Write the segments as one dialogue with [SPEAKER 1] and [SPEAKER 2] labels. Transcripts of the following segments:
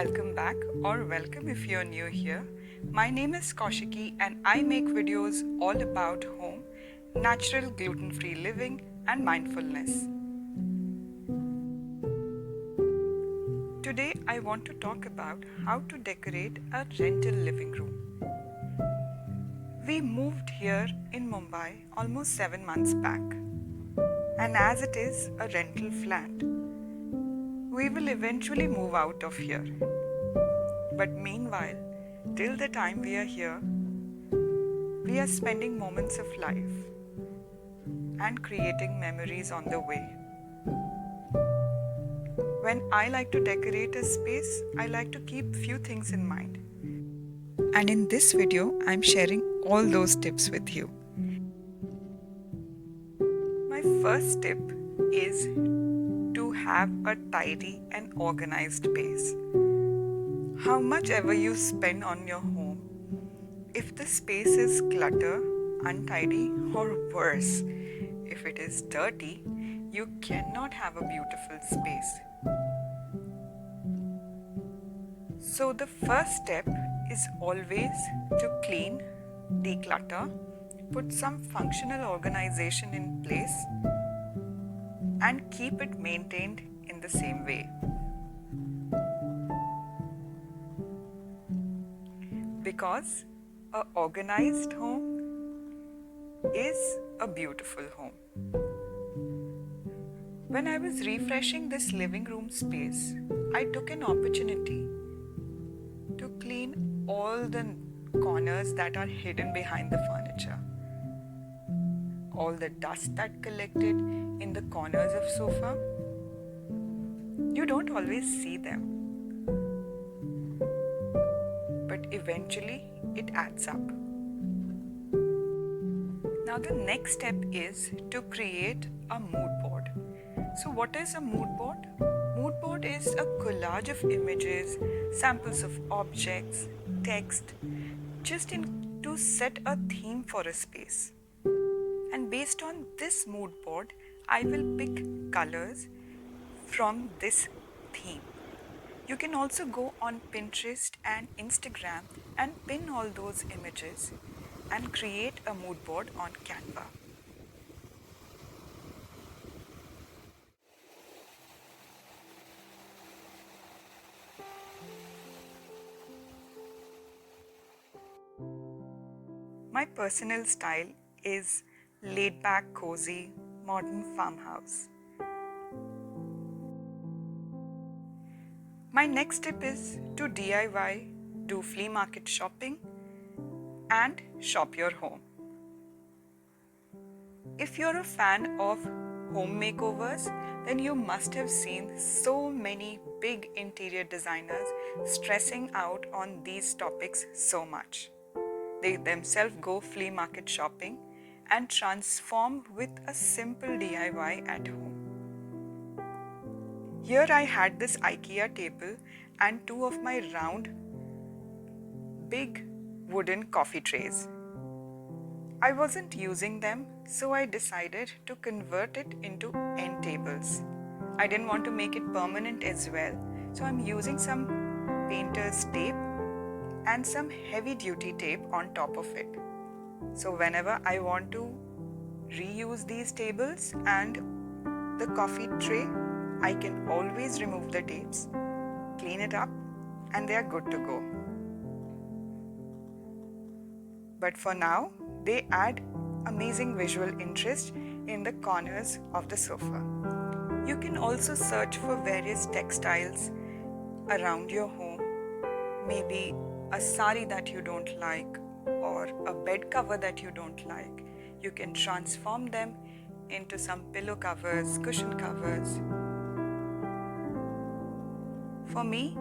[SPEAKER 1] welcome back, or welcome if you're new here. My name is Kaushiki and I make videos all about home, natural gluten-free living and mindfulness. Today I want to talk about how to decorate a rental living room. We moved here in Mumbai almost 7 months back, and as it is a rental flat, we will eventually move out of here. But meanwhile, till the time we are here, we are spending moments of life and creating memories on the way. When I like to decorate a space, I like to keep few things in mind. And in this video, I'm sharing all those tips with you. My first tip is to have a tidy and organized space. How much ever you spend on your home, if the space is clutter, untidy, or worse, if it is dirty, you cannot have a beautiful space. So the first step is always to clean, declutter, put some functional organization in place, and keep it maintained in the same way. Because an organized home is a beautiful home. When I was refreshing this living room space, I took an opportunity to clean all the corners that are hidden behind the furniture. All the dust that collected in the corners of sofa. You don't always see them, but eventually it adds up. Now the next step is to create a mood board. So what is a mood board? Mood board is a collage of images, samples of objects, text, to set a theme for a space. And based on this mood board, I will pick colors from this theme. You can also go on Pinterest and Instagram and pin all those images and create a mood board on Canva. My personal style is laid back, cozy, modern farmhouse. My next tip is to DIY, do flea market shopping, and shop your home. If you're a fan of home makeovers, then you must have seen so many big interior designers stressing out on these topics so much. They themselves go flea market shopping and transform with a simple DIY at home. Here I had this IKEA table and two of my round, big wooden coffee trays. I wasn't using them, so I decided to convert it into end tables. I didn't want to make it permanent as well, so I'm using some painter's tape and some heavy duty tape on top of it. So whenever I want to reuse these tables and the coffee tray, I can always remove the tapes, clean it up, and they are good to go. But for now, they add amazing visual interest in the corners of the sofa. You can also search for various textiles around your home, maybe a sari that you don't like or a bed cover that you don't like. You can transform them into some pillow covers, cushion covers. For me,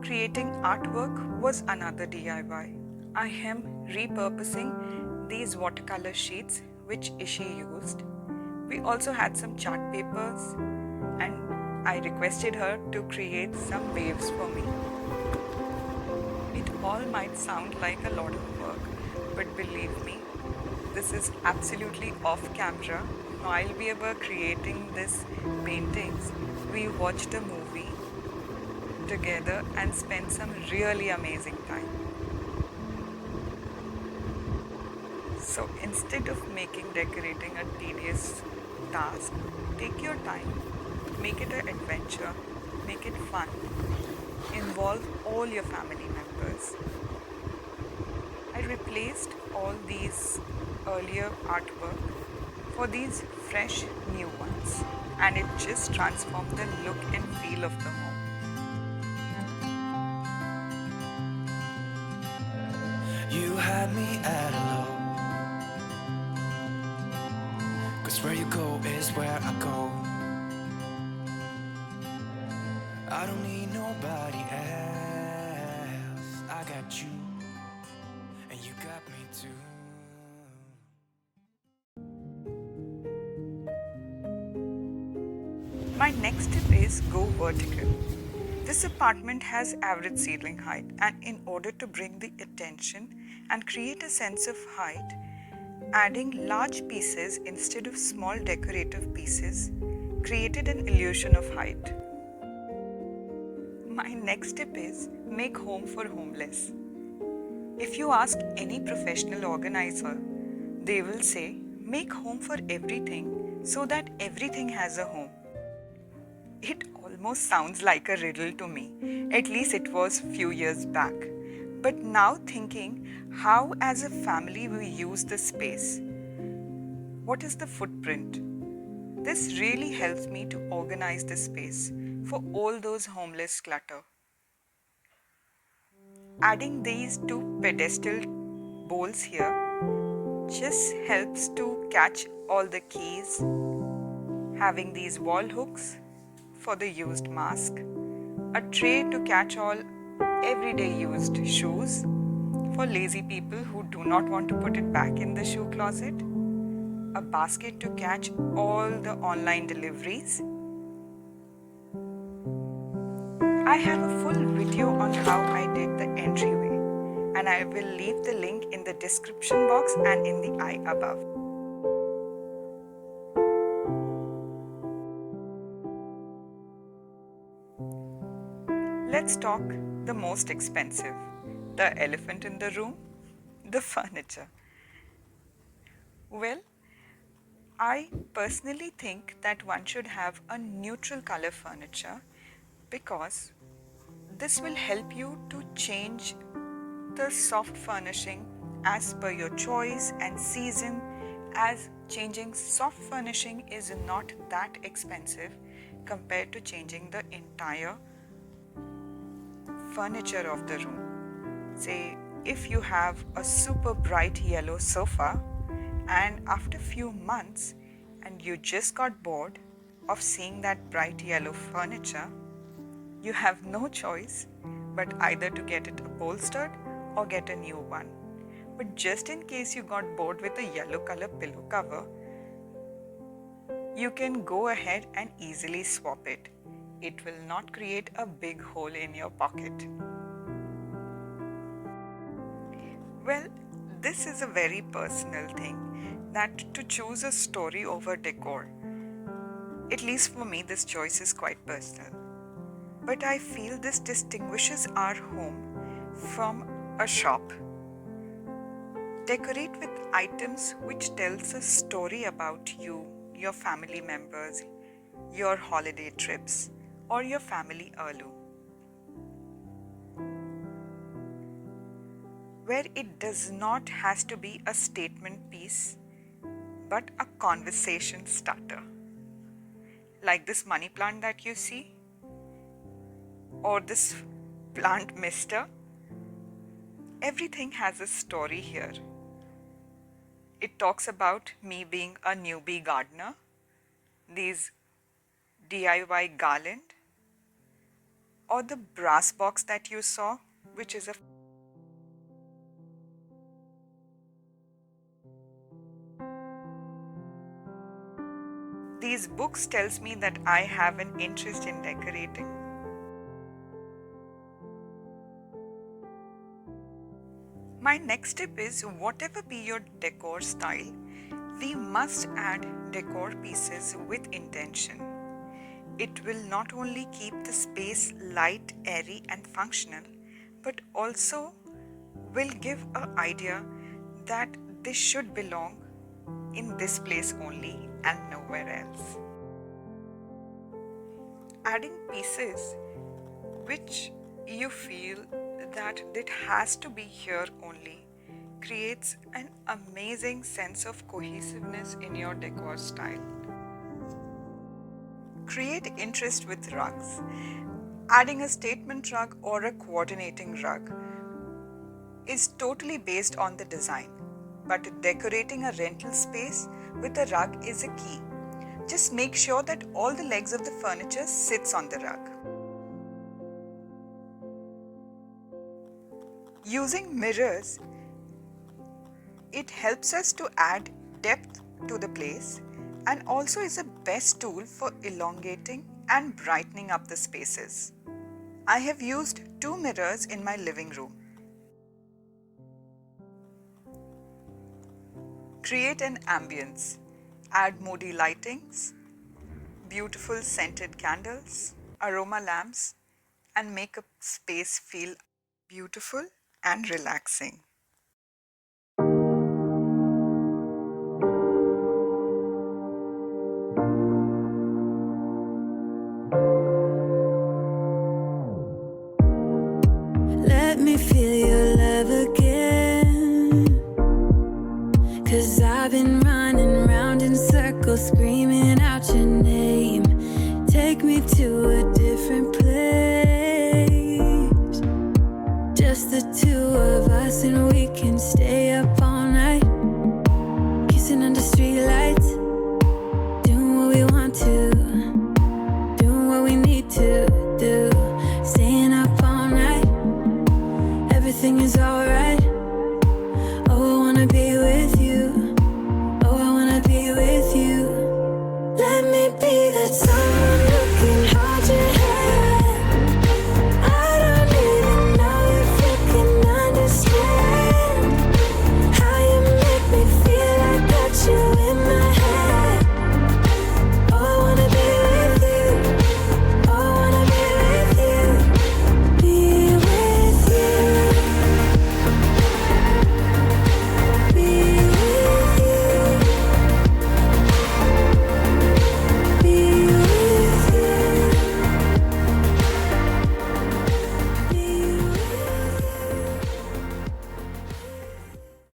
[SPEAKER 1] creating artwork was another DIY. I am repurposing these watercolor sheets which Ishi used. We also had some chart papers and I requested her to create some waves for me. It all might sound like a lot of work, but believe me, this is absolutely off camera. While we were creating these paintings, we watched a movie together and spend some really amazing time. So instead of making decorating a tedious task, take your time, make it an adventure, make it fun, involve all your family members. I replaced all these earlier artwork for these fresh new ones, and it just transformed the look and feel of the home.
[SPEAKER 2] You had me at hello, 'cause where you go is where I go. I don't need nobody else. I got you, and you got me too.
[SPEAKER 1] My next tip is go vertical. This apartment has average ceiling height, and in order to bring the attention and create a sense of height, adding large pieces instead of small decorative pieces created an illusion of height. My next tip is make home for homeless. If you ask any professional organizer, they will say make home for everything so that everything has a home. It almost sounds like a riddle to me. At least it was few years back. But now thinking how as a family we use the space. What is the footprint? This really helps me to organize the space for all those homeless clutter. Adding these two pedestal bowls here just helps to catch all the keys. Having these wall hooks for the used mask, a tray to catch all everyday used shoes for lazy people who do not want to put it back in the shoe closet, a basket to catch all the online deliveries. I have a full video on how I did the entryway, and I will leave the link in the description box and in the eye above. Let's talk the most expensive, the elephant in the room, the furniture. Well, I personally think that one should have a neutral color furniture because this will help you to change the soft furnishing as per your choice and season, as changing soft furnishing is not that expensive compared to changing the entire furniture of the room. Say if you have a super bright yellow sofa and after few months and you just got bored of seeing that bright yellow furniture, you have no choice but either to get it upholstered or get a new one. But just in case you got bored with the yellow color pillow cover, you can go ahead and easily swap it. It will not create a big hole in your pocket. Well, this is a very personal thing, that to choose a story over decor. At least for me, this choice is quite personal. But I feel this distinguishes our home from a shop. Decorate with items which tells a story about you, your family members, your holiday trips, or your family heirloom. Where it does not has to be a statement piece, but a conversation starter. Like this money plant that you see, or this plant mister. Everything has a story here. It talks about me being a newbie gardener, these DIY garland, or the brass box that you saw, which is a these books tells me that I have an interest in decorating. My next tip is whatever be your decor style, we must add decor pieces with intention. It will not only keep the space light, airy and functional, but also will give an idea that this should belong in this place only and nowhere else. Adding pieces which you feel that it has to be here only creates an amazing sense of cohesiveness in your decor style. Create interest with rugs. Adding a statement rug or a coordinating rug is totally based on the design, but decorating a rental space with a rug is a key. Just make sure that all the legs of the furniture sits on the rug. Using mirrors, it helps us to add depth to the place and also is a best tool for elongating and brightening up the spaces. I have used 2 mirrors in my living room. Create an ambience. Add moody lightings, beautiful scented candles, aroma lamps, and make a space feel beautiful and relaxing.
[SPEAKER 3] Let me feel your love again, 'cause I've been running round in circles screaming out your name. Take me to a different place, just the two of us, and we can stay